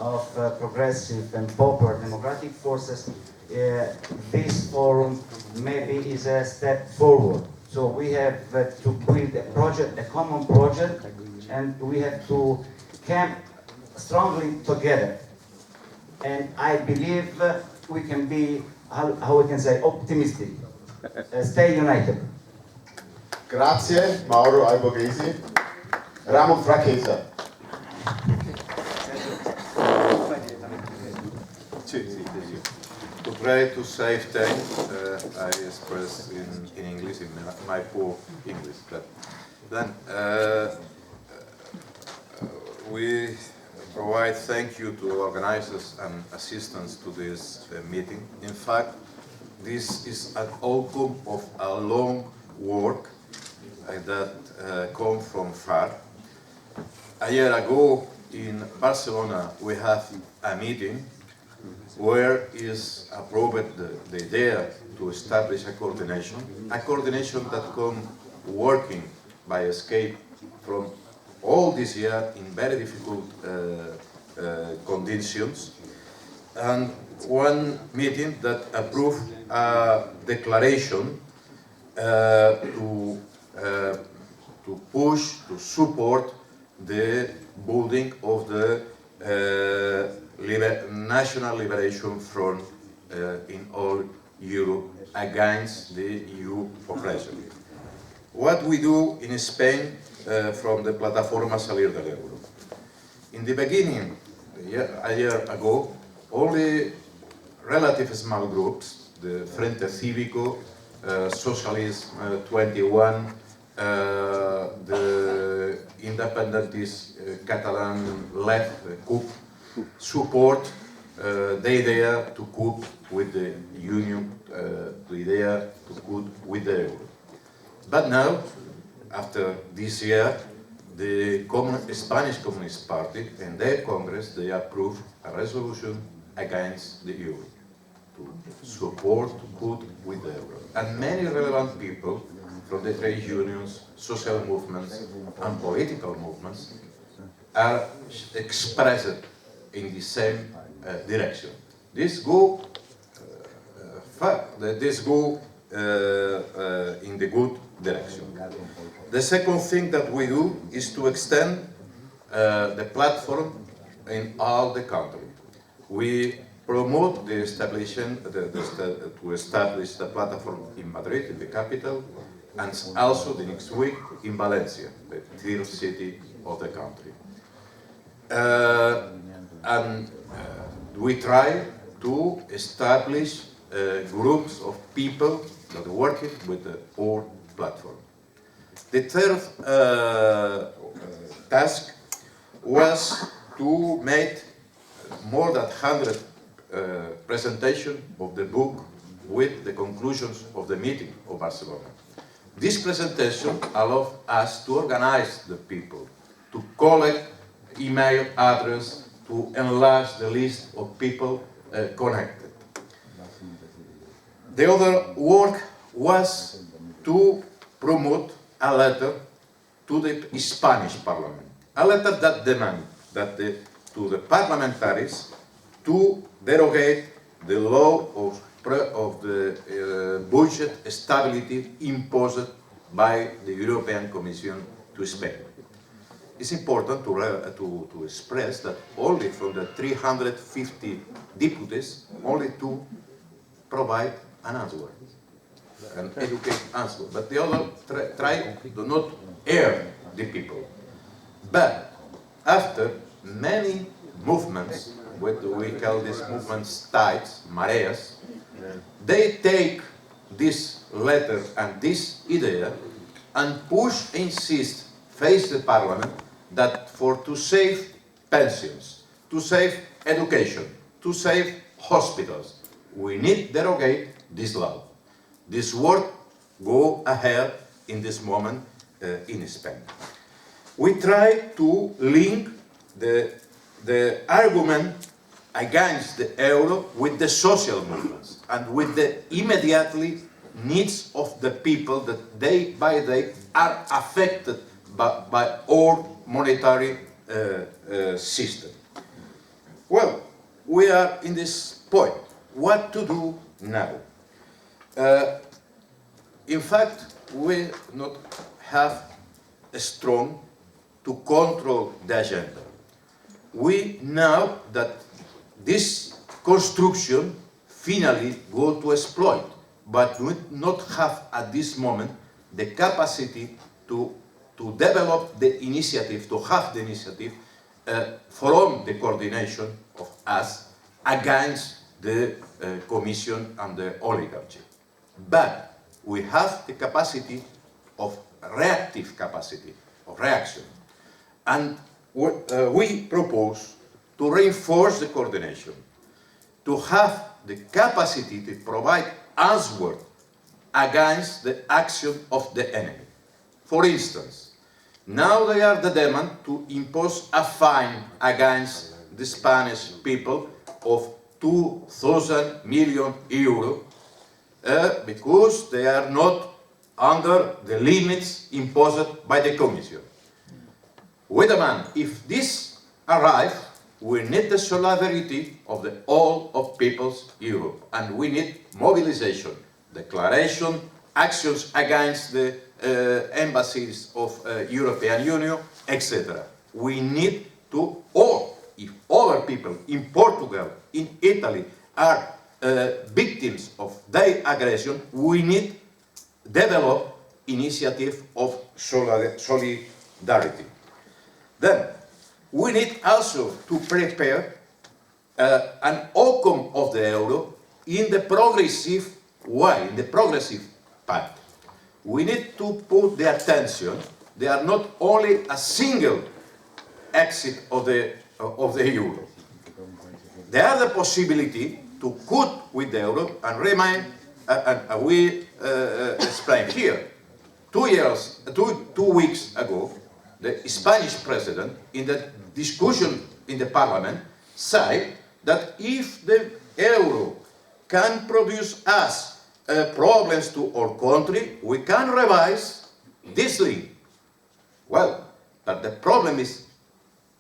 of progressive and popular democratic forces, this forum maybe is a step forward. So we have to build a project, a common project, and we have to come strongly together. And I believe we can be, how we can say, optimistic. Stay united. Grazie Mauro Alborghesi. Ramon Franchesa. To try to save time, I express in English, in my poor English. But then we provide thank you to organizers and assistants to this meeting. In fact, this is an outcome of a long work that come from far. A year ago in Barcelona we have a meeting where is approved the idea to establish a coordination that come working by escape from all this year in very difficult conditions, and one meeting that approved a declaration to push, to support the building of the National Liberation Front in all Europe against the EU oppression. What we do in Spain from the Plataforma Salir del Euro. In the beginning, a year ago, only relatively small groups, the Frente Cívico, Socialist 21, the independentist Catalan left, CUP, support the idea to cope with the Union, the idea to cope with the Euro. But now, after this year, the Spanish Communist Party and their Congress, they approved a resolution against the Euro, to support, to cope with the Euro. And many relevant people from the trade unions, social movements, and political movements are expressed in the same direction. This go in the good direction. The second thing that we do is to extend the platform in all the country. We promote the establishment, to establish the platform in Madrid, in the capital, and also the next week in Valencia, the third city of the country. We try to establish groups of people that are working with the whole platform. The third task was to make more than 100 presentations of the book with the conclusions of the meeting of Barcelona. This presentation allowed us to organize the people, to collect email address, to enlarge the list of people connected. The other work was to promote a letter to the Spanish Parliament, a letter that demanded that to the parliamentaries to derogate the law of the budget stability imposed by the European Commission to Spain. It's important to express that only from the 350 deputies, only 2 provide an answer, an educated answer, but the other try to not err the people. But after many movements, what we call these movements tides, mareas, they take this letter and this idea and push, insist, face the parliament that to save pensions, to save education, to save hospitals, we need derogate this law. This work go ahead in this moment in Spain. We try to link the argument against the euro with the social movements and with the immediately needs of the people that day by day are affected by our monetary system. we are in this point. What to do now? In fact, we not have a strong to control the agenda. We know that this construction finally go to exploit, but we not have at this moment the capacity to develop the initiative, to have the initiative from the coordination of us against the Commission and the oligarchy. But we have the capacity of reactive capacity, of reaction. And we propose to reinforce the coordination, to have the capacity to provide answer against the action of the enemy. For instance, now they are the demand to impose a fine against the Spanish people of 2,000 million euro because they are not under the limits imposed by the Commission. We demand, if this arrives, we need the solidarity of the all of peoples Europe, and we need mobilization, declaration, actions against the embassies of European Union, etc. We need to, or if other people in Portugal, in Italy are victims of their aggression, we need develop initiative of solidarity. Then, we need also to prepare an outcome of the euro in the progressive way, in the progressive path. We need to put the attention, they are not only a single exit of the euro. There are the possibility to cut with the euro and remain, and we explain here. 2 weeks ago, the Spanish president, in the discussion in the parliament, said that if the euro can produce us problems to our country, we can revise this link. Well, but the problem is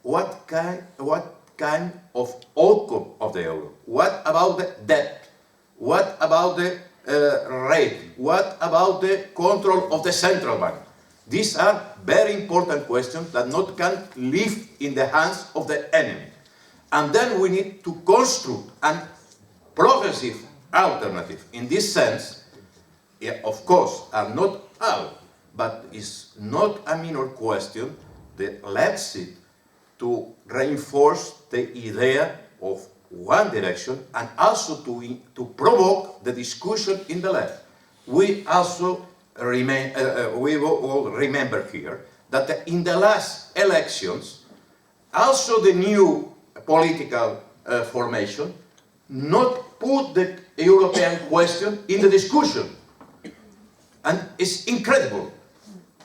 what kind of outcome of the euro? What about the debt? What about the rate? What about the control of the central bank? These are very important questions that not can live in the hands of the enemy. And then we need to construct a progressive alternative. In this sense, of course, are not all, but it's not a minor question, the left to reinforce the idea of one direction and also to provoke the discussion in the left. We also we will remember here that in the last elections, also the new political formation not put the European question in the discussion. And it's incredible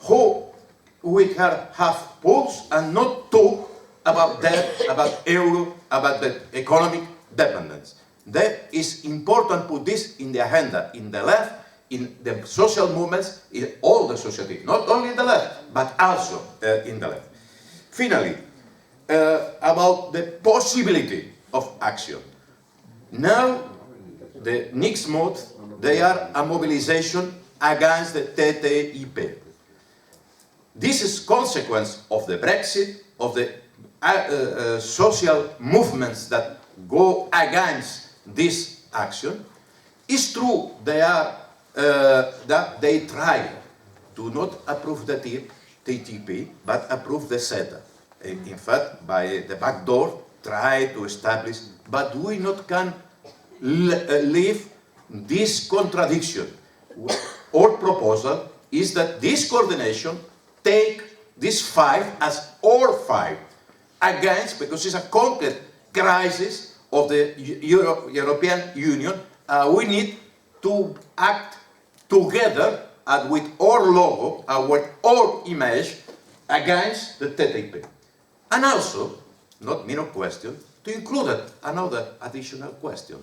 how we can have polls and not talk about that, about euro, about the economic dependence. That is important to put this in the agenda, in the left, in the social movements, in all the society, not only in the left, but also in the left. Finally, about the possibility of action. Now, the next month, they are a mobilization against the TTIP. This is consequence of the Brexit, of the social movements that go against this action. It's true they are that they try to not approve the TTIP, but approve the CETA. In fact, by the back door, try to establish, but we not can leave this contradiction. Our proposal is that this coordination take this fight as our fight against, because it's a concrete crisis of the European Union. We need to act together and with our logo, with our image, against the TTIP. And also, not minor question, to include another additional question.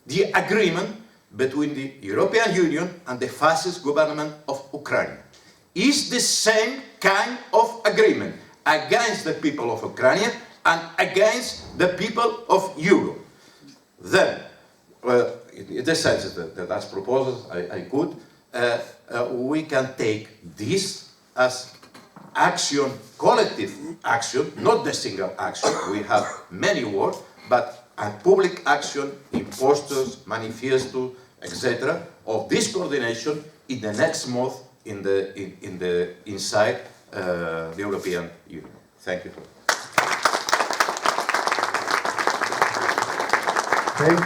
The agreement between the European Union and the fascist government of Ukraine is the same kind of agreement against the people of Ukraine and against the people of Europe. Then, in the sense that as proposed, I could, we can take this as action, collective action, not the single action. We have many words, but a public action in posters, manifesto, etc. of this coordination in the next month inside the European Union. Thank you. Thanks.